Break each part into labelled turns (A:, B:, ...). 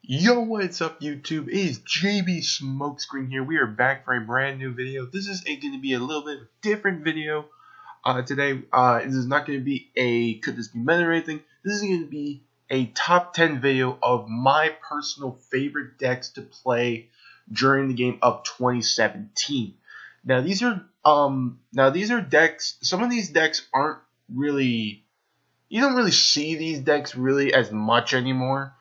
A: Yo, what's up YouTube? It is JB Smokescreen here. We are back for a brand new video. This is going to be a little bit of a different video today. This is not going to be a could this be meta or anything. This is going to be a top 10 video of my personal favorite decks to play during the game of 2017. Now these are decks. Some of these decks aren't really, you don't really see these decks really as much anymore,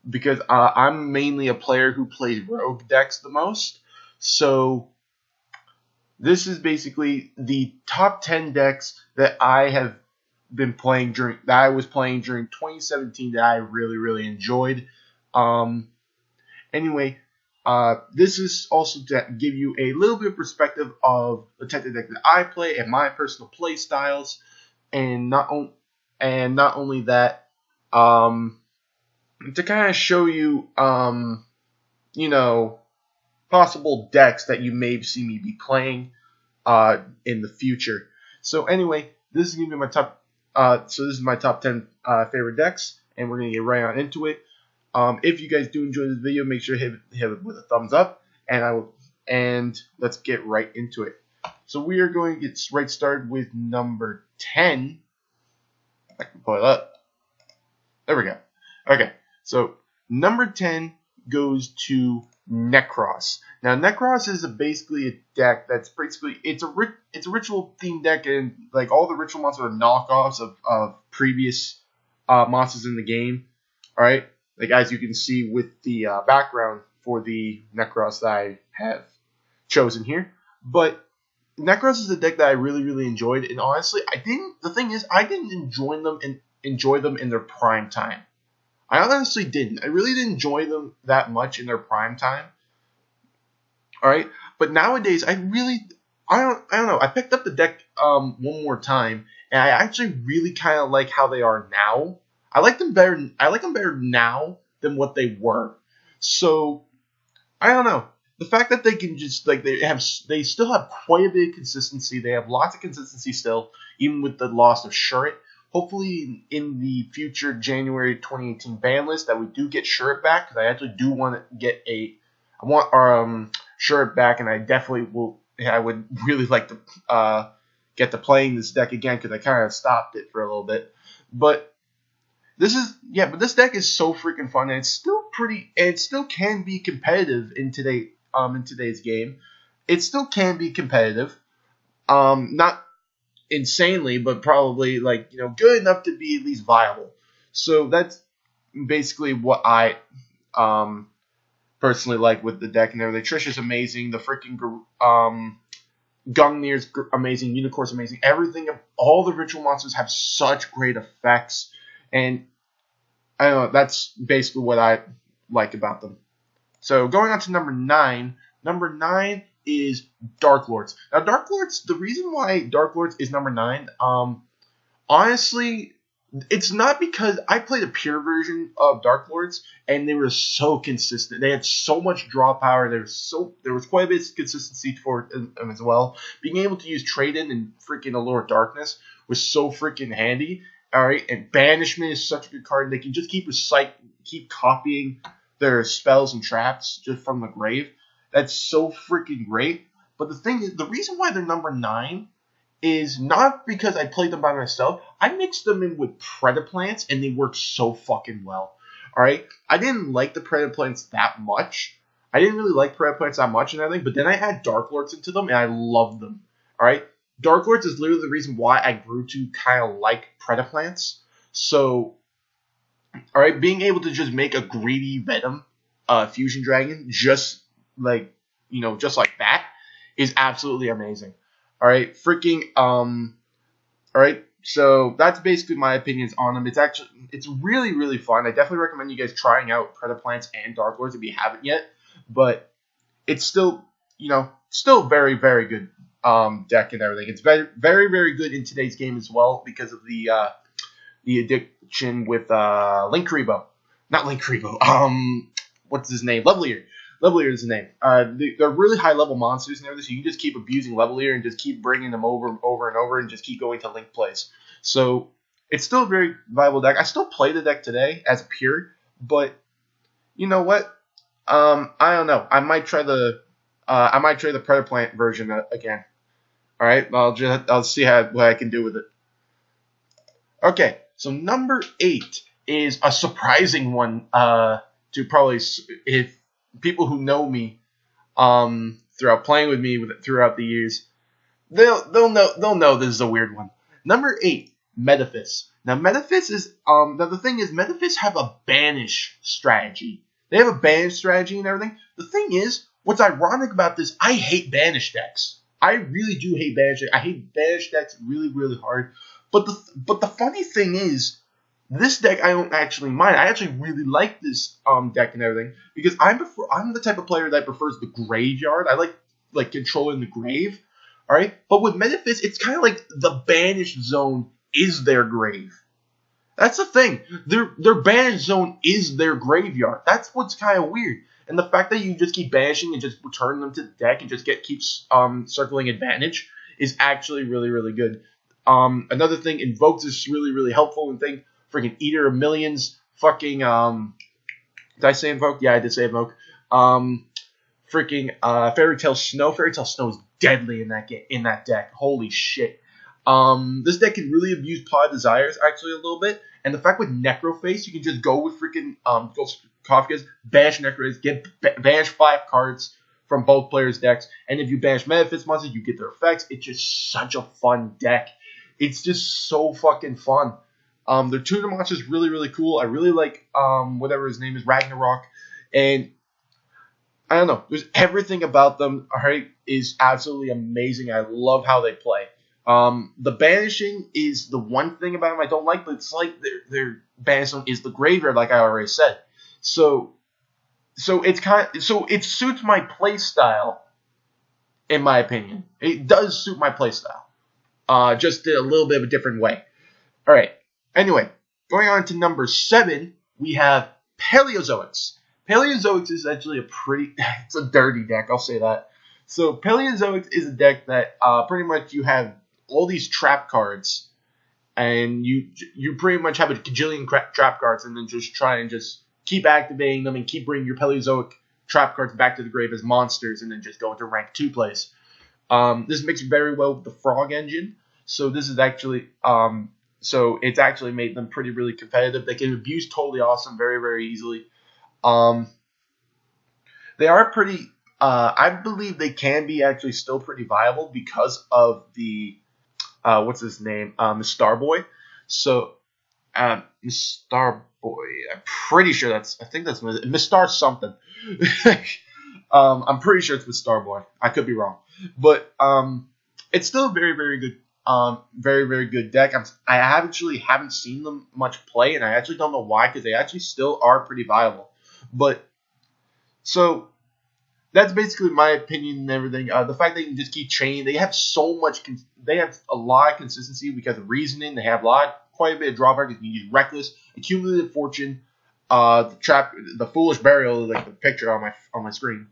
A: because I'm mainly a player who plays rogue decks the most. So this is basically the top 10 decks that I have been playing during 2017 that I really enjoyed. Anyway, this is also to give you a little bit of perspective of the type of deck that I play and my personal play styles, and not only that, to kind of show you, possible decks that you may see me be playing in the future. So anyway, this is gonna be my top. This is my top 10 favorite decks, and we're gonna get right on into it. If you guys do enjoy this video, make sure to hit it with a thumbs up, and let's get right into it. So we are going to get right started with number 10. I can pull it up. There we go. Okay. So number 10 goes to Necross. Now Necross is basically a deck that's it's a ritual themed deck, and like all the ritual monsters are knockoffs of previous monsters in the game. All right, like as you can see with the background for the Necross that I have chosen here. But Necross is a deck that I really enjoyed, and honestly, I didn't enjoy them in their prime time. I honestly didn't. I really didn't enjoy them that much in their prime time. All right, but nowadays I don't know. I picked up the deck one more time, and I actually really kind of like how they are now. I like them better now than what they were. So I don't know. The fact that they can just they still have quite a bit of consistency. They have lots of consistency still, even with the loss of Shurret. Hopefully in the future January 2018 ban list that we do get Shurret back, because I actually do want to get Shurret back, and I definitely will. I would really like to get to playing this deck again, because I kind of stopped it for a little bit. But this deck is so freaking fun, and it still can be competitive in today's game. It still can be competitive. Not insanely, but probably good enough to be at least viable. So that's basically what I personally like with the deck and everything. Trish is amazing. The freaking Gungnir's amazing. Unicorn's amazing. Everything, all the ritual monsters have such great effects, and I don't know. That's basically what I like about them. So going on to number 9. Number 9 is Dark Lords. Now, Dark Lords, the reason why Dark Lords is number 9, honestly, it's not because I played a pure version of Dark Lords, and they were so consistent. They had so much draw power. There was quite a bit of consistency for them as well. Being able to use Trade-In and freaking Allure of Darkness was so freaking handy. All right, and Banishment is such a good card. They can just keep copying their spells and traps just from the grave. That's so freaking great. But the thing is, the reason why they're number 9 is not because I played them by myself. I mixed them in with Predaplants, and they work so fucking well. Alright? I didn't like the Predaplants that much. I didn't really like Predaplants that much and everything, but then I add Dark Lords into them, and I loved them. Alright? Dark Lords is literally the reason why I grew to kind of like Predaplants. So, alright, being able to just make a greedy Venom Fusion Dragon just like that is absolutely amazing. All right, all right, so that's basically my opinions on them. It's really fun. I definitely recommend you guys trying out Predaplants and Dark Lords if you haven't yet. But it's still very good deck and everything. It's very good in today's game as well, because of the addiction with Linkuriboh. Not Linkuriboh. What's his name? Levelier is his name. They're really high-level monsters and everything, so you can just keep abusing Levelier and just keep bringing them over and over and just keep going to Link plays. So it's still a very viable deck. I still play the deck today as pure, but You know what? I don't know. I might try the Predator Plant version again. All right, I'll see what I can do with it. Okay, so number 8 is a surprising one. To probably, if people who know me, throughout playing with me throughout the years, they'll know this is a weird one. Number 8, Medicus. Now Medicus is now the thing is Medicus have a banish strategy. They have a banish strategy and everything. The thing is, what's ironic about this, I hate banish decks. I really do hate banish decks. I hate banish decks really, really hard. But the funny thing is, this deck I don't actually mind. I actually really like this deck and everything because I'm the type of player that prefers the graveyard. I like controlling the grave. All right, but with Medicus, it's kind of like the banished zone is their grave. That's the thing. Their banished zone is their graveyard. That's what's kind of weird. And the fact that you just keep banishing and just return them to the deck and just keeps circling advantage is actually really, really good. Another thing, Invokes is really, really helpful and thing. Freaking Eater of Millions. Fucking, did I say Invoke? Yeah, I did say Invoke. Freaking Fairy Tale Snow. Fairy Tale Snow is deadly in that deck. Holy shit. This deck can really abuse Pod Desires actually a little bit. And the fact with Necroface, you can just go with freaking Kafka's, banish Necroface, banish 5 cards from both players' decks. And if you banish Medicus monsters, you get their effects. It's just such a fun deck. It's just so fucking fun. Their tutor monster is really, really cool. I really like whatever his name is, Ragnarok. And I don't know. There's everything about them, alright, is absolutely amazing. I love how they play. The banishing is the one thing about them I don't like, but it's like their banishing is the graveyard, like I already said. So it suits my play style, in my opinion. It does suit my play style. Just a little bit of a different way. Alright. Anyway, going on to number 7, we have Paleozoics. Paleozoics is actually it's a dirty deck, I'll say that. So Paleozoics is a deck that pretty much you have all these trap cards, and you pretty much have a gajillion trap cards, and then just try and just keep activating them and keep bringing your Paleozoic trap cards back to the grave as monsters, and then just go into rank 2 plays. This mixes very well with the Frog engine, so this is actually so it's actually made them really competitive. They can abuse Totally Awesome very, very easily. They are pretty. I believe they can be actually still pretty viable because of the what's his name, Miss Starboy. So Miss Starboy. I'm pretty sure I think that's Miss Star something. I'm pretty sure it's Miss Starboy. I could be wrong, but it's still a very, very good. Very, very good deck. I actually haven't seen them much play, and I actually don't know why, because they actually still are pretty viable. But so that's basically my opinion and everything. The fact that you can just keep chaining, they have so much. They have a lot of consistency because of reasoning. They have quite a bit of drawback. You can use Reckless, Accumulated Fortune, the Foolish Burial, like the picture on my screen,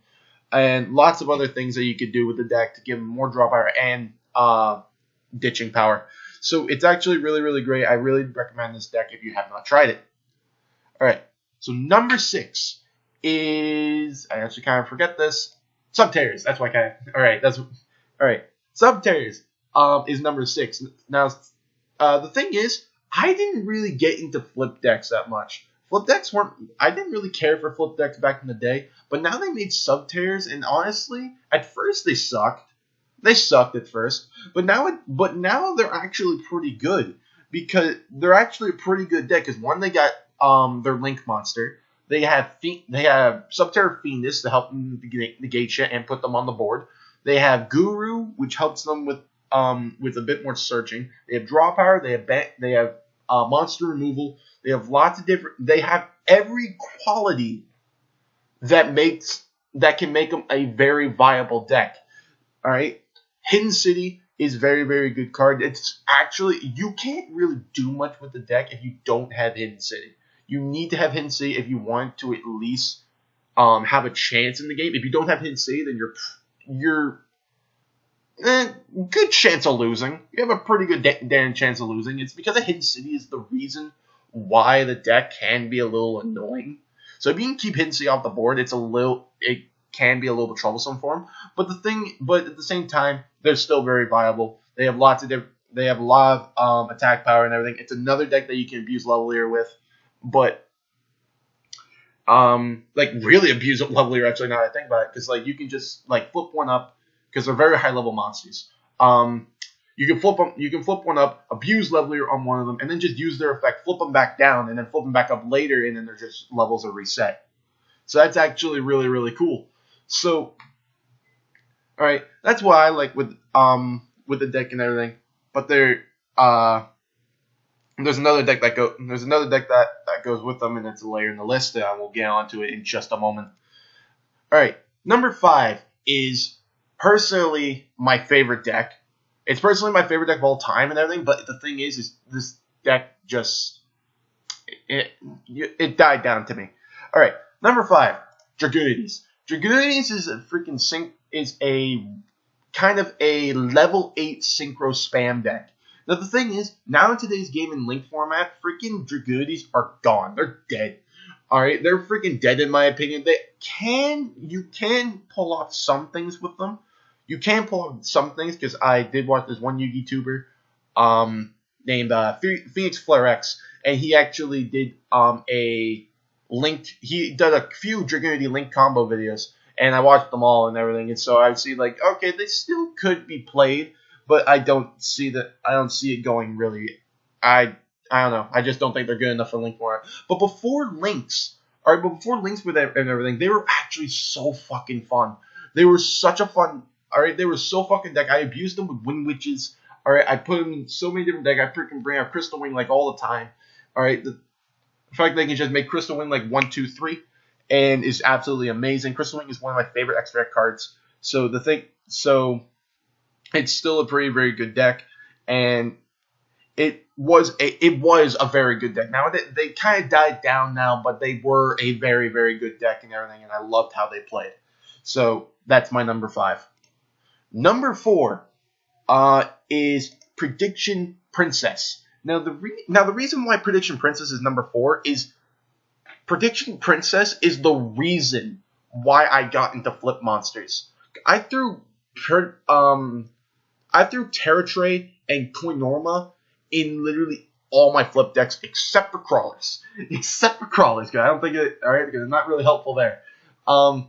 A: and lots of other things that you could do with the deck to give them more draw power and ditching power. So it's actually really, really great. I really recommend this deck if you have not tried it. Alright, so number 6 is, I actually kind of forget this, Subterrors. That's why alright, Subterrors is number 6. Now, the thing is, I didn't really get into flip decks that much. I didn't really care for flip decks back in the day, but now they made Subterrors, and honestly, at first they sucked. They sucked at first, but now they're actually pretty good, because they're actually a pretty good deck. Because one, they got their Link monster. They have Subterror Fiendus to help them negate shit and put them on the board. They have Guru, which helps them with a bit more searching. They have draw power. They have monster removal. They have lots of different. They have every quality that can make them a very viable deck. All right. Hidden City is very, very good card. It's actually, you can't really do much with the deck if you don't have Hidden City. You need to have Hidden City if you want to at least have a chance in the game. If you don't have Hidden City, then you're good chance of losing. You have a pretty good damn chance of losing. It's because a Hidden City is the reason why the deck can be a little annoying. So if you can keep Hidden Sea off the board, it can be a little bit troublesome for them. But at the same time, they're still very viable. They have they have a lot of attack power and everything. It's another deck that you can abuse Levelier with, but like really abuse Levelier actually now that I think about it, because like you can just like flip one up because they're very high level monsters. You can flip one up, abuse Levelier on one of them, and then just use their effect, flip them back down, and then flip them back up later, and then their just levels are reset. So that's actually really, really cool. So, all right, that's what I like with the deck and everything. But there's another deck that goes with them, and it's a layer in the list, and I will get onto it in just a moment. All right, number 5 is personally my favorite deck. It's personally my favorite deck of all time and everything, but the thing is this deck just it died down to me. All right, number 5, Dragunities. Dragunities is a kind of a level 8 synchro spam deck. Now the thing is, now in today's game in Link format, freaking Dragunities are gone. They're dead. All right, they're freaking dead in my opinion. You can pull off some things with them. You can pull off some things because I did watch this one Yu-Gi tuber named Phoenix Flare X, and he actually did he did a few Dragunity Link combo videos, and I watched them all and everything, and so I see like, okay, they still could be played, but I don't see it going really. I don't know. I just don't think they're good enough for Link for it. But before Links with and everything, they were actually so fucking fun. They were such a fun. All right, they were so fucking deck. I abused them with Wind Witches. All right, I put them in so many different decks. I freaking bring out Crystal Wing like all the time. All right, the fact they can just make Crystal Wing like 1, 2, 3, and is absolutely amazing. Crystal Wing is one of my favorite extra cards. So it's still a pretty very good deck, and it was a very good deck. Now they kind of died down now, but they were a very very good deck and everything, and I loved how they played. So that's my number 5. Number 4 is Prediction Princess. Now the reason why Prediction Princess is number 4 is Prediction Princess is the reason why I got into flip monsters. I threw Terratray and Koinorma in literally all my flip decks except for Crawlers. Except for Crawlers, because I don't think it. All right, because they're not really helpful there. They're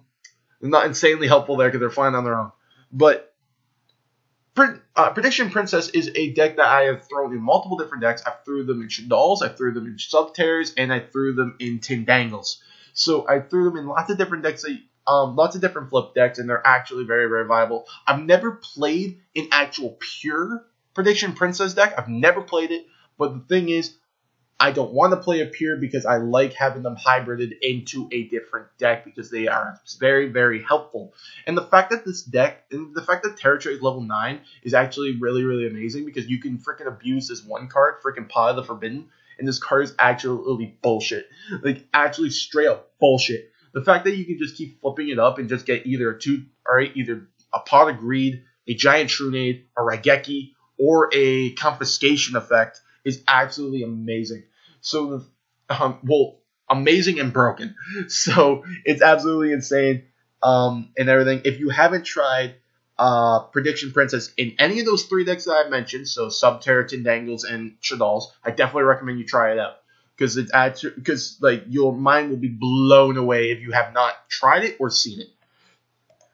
A: not insanely helpful there because they're flying on their own. But Prediction Princess is a deck that I have thrown in multiple different decks. I threw them in Shaddoll's, I threw them in Subterrors, and I threw them in Tindangles. So I threw them in lots of different decks, lots of different flip decks, and they're actually very, very viable. I've never played an actual pure Prediction Princess deck. I've never played it, but the thing is, I don't want to play a pure because I like having them hybrided into a different deck because they are very, very helpful. And the fact that Terratray is level 9 is actually really, really amazing because you can freaking abuse this one card, freaking Pot of the Forbidden, and this card is actually bullshit. Like, actually straight up bullshit. The fact that you can just keep flipping it up and just get either a Pot of Greed, a Giant Trunade, a Raigeki, or a Confiscation effect is absolutely amazing. So, amazing and broken. So it's absolutely insane and everything. If you haven't tried Prediction Princess in any of those 3 decks that I mentioned, so Subterra, Tindangles, and Shaddoll's, I definitely recommend you try it out because your mind will be blown away if you have not tried it or seen it.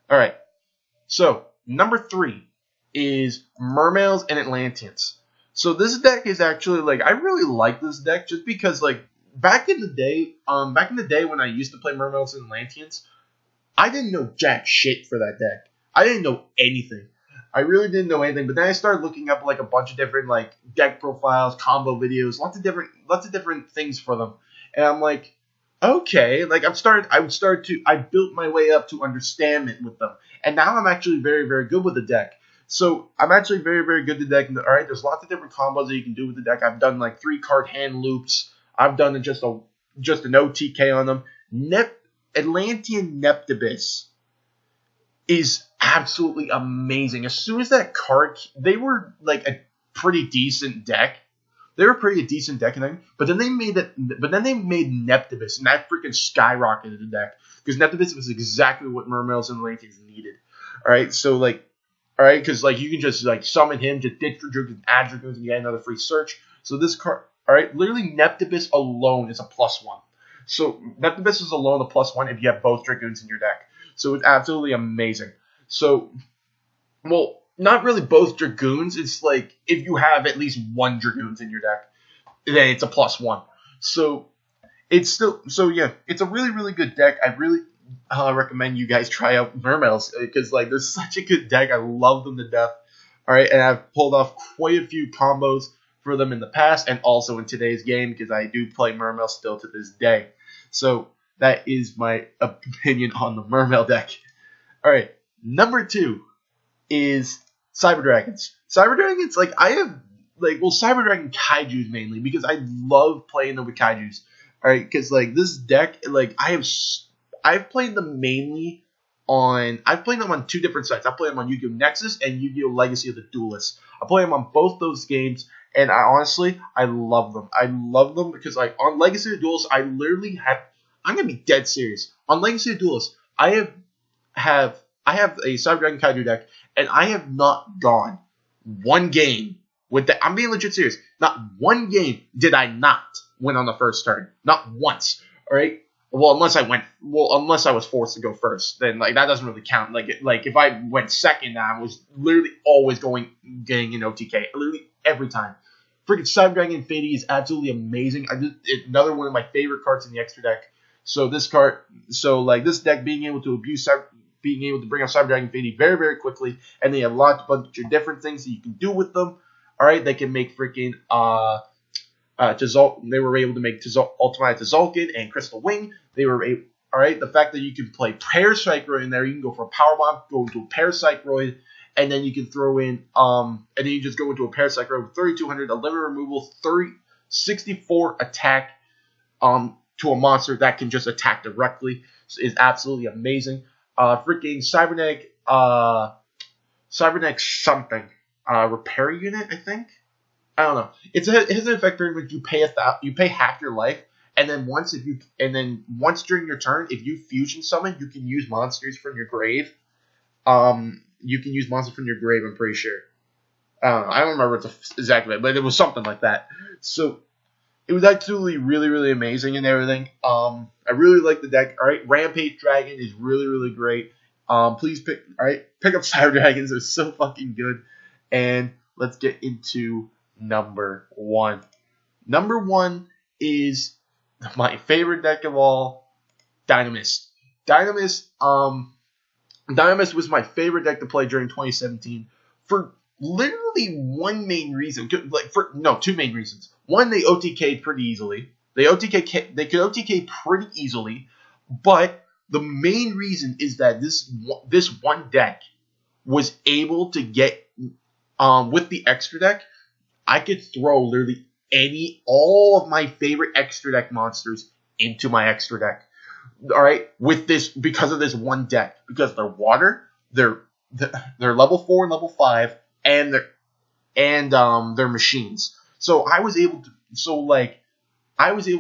A: All right. So number 3 is Mermaids and Atlanteans. So this deck is actually I really like this deck just because back in the day when I used to play Mermaids and Atlanteans, I didn't know jack shit for that deck. I didn't know anything. I really didn't know anything. But then I started looking up a bunch of different deck profiles, combo videos, lots of different things for them, and I'm like, okay, I built my way up to understand it with them, and now I'm actually very very good with the deck. So I'm actually very, very good at the deck. All right, there's lots of different combos that you can do with the deck. I've done 3-card hand loops. I've done just an OTK on them. Atlantean Neptibus is absolutely amazing. As soon as that card, they were a pretty decent deck. They were pretty decent deck and everything, but then they made Neptibus, and that freaking skyrocketed the deck because Neptibus was exactly what Mermails and Lanterns needed. All right, so like, all right, because like you can just like summon him, just ditch your Dragoons, add Dragoons, and you get another free search. So this card, all right, literally Neptibus alone is a +1. So Neptibus is alone a +1 if you have both Dragoons in your deck. So it's absolutely amazing. So, well, not really both Dragoons. It's like if you have at least one Dragoons in your deck, then it's a +1. So it's still, so yeah, it's a really, really good deck. I really recommend you guys try out Mermails because like they're such a good deck. I love them to death. All right, and I've pulled off quite a few combos for them in the past and also in today's game because I do play Mermail still to this day. So that is my opinion on the Mermail deck. All right, number 2 is Cyber Dragons. Cyber Dragons, like I have, like, well, Cyber Dragon Kaijus mainly because I love playing them with Kaijus. All right, because like this deck, like I've played them mainly on, I've played them on 2 different sites. I played them on Yu-Gi-Oh! Nexus and Yu-Gi-Oh! Legacy of the Duelists. I play them on both those games, and I honestly love them. I love them because like on Legacy of the Duelists, I literally have, I'm gonna be dead serious. On Legacy of the Duelists, I have a Cyber Dragon Kaiju deck, and I have not gone one game with that. I'm being legit serious. Not one game did I not win on the first turn. Not once. All right. Well, unless I was forced to go first, then like that doesn't really count. Like if I went second, I was literally always getting an OTK, literally every time. Freaking Cyber Dragon Infinity is absolutely amazing. It's another one of my favorite cards in the extra deck. So this card, this deck being able to bring up Cyber Dragon Infinity very, very quickly, and they have a bunch of different things that you can do with them. All right, they can make freaking they were able to make Ultimate Tzolk'in and Crystal Wing. They were able, all right, the fact that you can play Parasite in there, you can go for a Power Bomb, go into a Parasite, and then you can throw in and then you just go into a Parasite with 3,200, 11 removal, 64 attack to a monster that can just attack directly. Is absolutely amazing. Freaking Cybernetic something repair unit, I think. I don't know. It has an effect during which you pay half your life, and then once during your turn, if you fusion summon, you can use monsters from your grave. You can use monsters from your grave. I'm pretty sure. I don't know. I don't remember exactly, but it was something like that. So it was absolutely really, really amazing and everything. I really like the deck. All right, Rampage Dragon is really, really great. Please pick up Cyber Dragons. They're so fucking good. And let's get into number 1. Number 1 is my favorite deck of all, Dynamis. Dynamis was my favorite deck to play during 2017 for literally one main reason. Two main reasons. One, they OTK'd pretty easily. They could OTK pretty easily, but the main reason is that this one deck was able to get with the extra deck. I could throw literally all of my favorite extra deck monsters into my extra deck. All right, because of this one deck, because they're water, they're level 4 and level 5, and they're machines. So I was able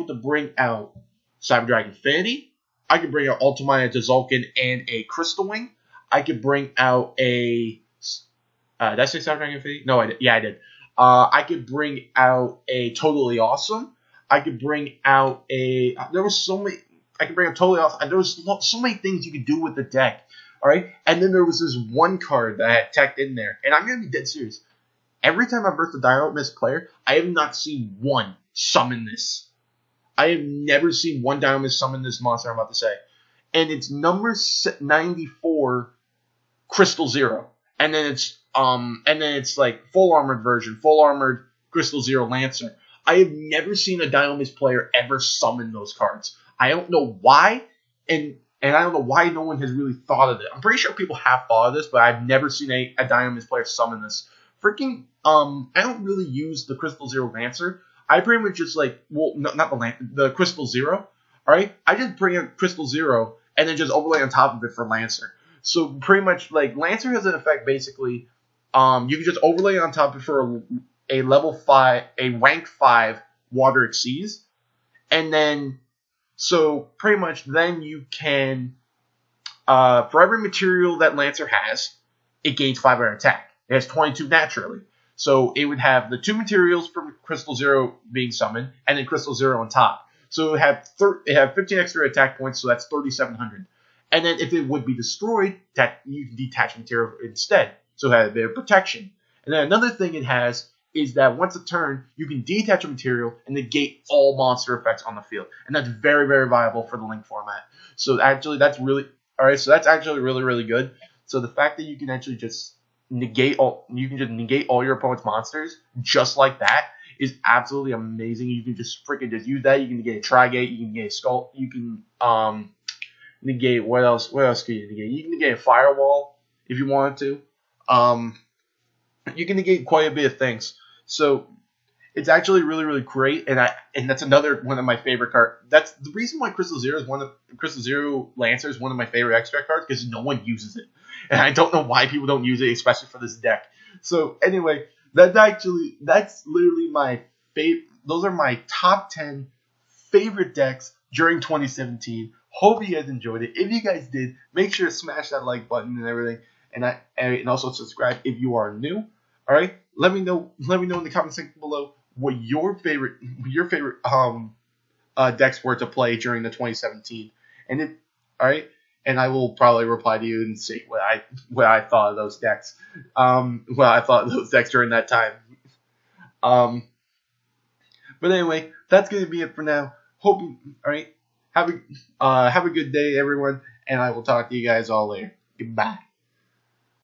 A: to bring out Cyber Dragon Infinity. I could bring out Ultimate Tzolk'in and a Crystal Wing. I could bring out a did I say Cyber Dragon Infinity? No, I did. Yeah, I did. I could bring out a Totally Awesome. I could bring out there was so many. I could bring out Totally Awesome. There was so many things you could do with the deck. All right, and then there was this one card that I had teched in there, and I'm gonna be dead serious. Every time I've birthed a Dynamis player, I have not seen one summon this. I have never seen one Dynamis summon this monster I'm about to say, and it's number 94, Crystal Zero, and then it's like full armored version, full armored Crystal Zero Lancer. I have never seen a Dynamis player ever summon those cards. I don't know why, and I don't know why no one has really thought of it. I'm pretty sure people have thought of this, but I've never seen a Dynamis player summon this. Freaking, I don't really use the Crystal Zero Lancer. I pretty much just the Crystal Zero. All right, I just bring in Crystal Zero and then just overlay on top of it for Lancer. So pretty much like Lancer has an effect basically. You can just overlay on top of it for a rank 5 Water Exceeds, and then so pretty much then you can for every material that Lancer has, it gains 500 attack. It has 22 naturally. So it would have the 2 materials from Crystal Zero being summoned, and then Crystal Zero on top. So it would have 15 extra attack points, so that's 3,700. And then if it would be destroyed, you can detach material instead. So it has a bit of protection. And then another thing it has is that once a turn, you can detach a material and negate all monster effects on the field. And that's very, very viable for the Link format. So actually, that's really really, really good. So the fact that you can actually just negate all your opponent's monsters just like that is absolutely amazing. You can just freaking just use that. You can negate a Trigate, you can negate a Skull, you can negate what else can you negate? You can negate a Firewall if you wanted to. You can negate quite a bit of things. So it's actually really, really great, and that's another one of my favorite cards. That's the reason why Crystal Zero Lancer is one of my favorite extract cards, because no one uses it, and I don't know why people don't use it, especially for this deck. So anyway, that's literally my favorite. Those are my top 10 favorite decks during 2017. Hope you guys enjoyed it. If you guys did, make sure to smash that like button and everything, and also subscribe if you are new. All right, let me know in the comment section below what your favorite decks were to play during the 2017, and I will probably reply to you and see what I thought of those decks, during that time. But anyway, that's gonna be it for now. Have a good day, everyone, and I will talk to you guys all later. Goodbye.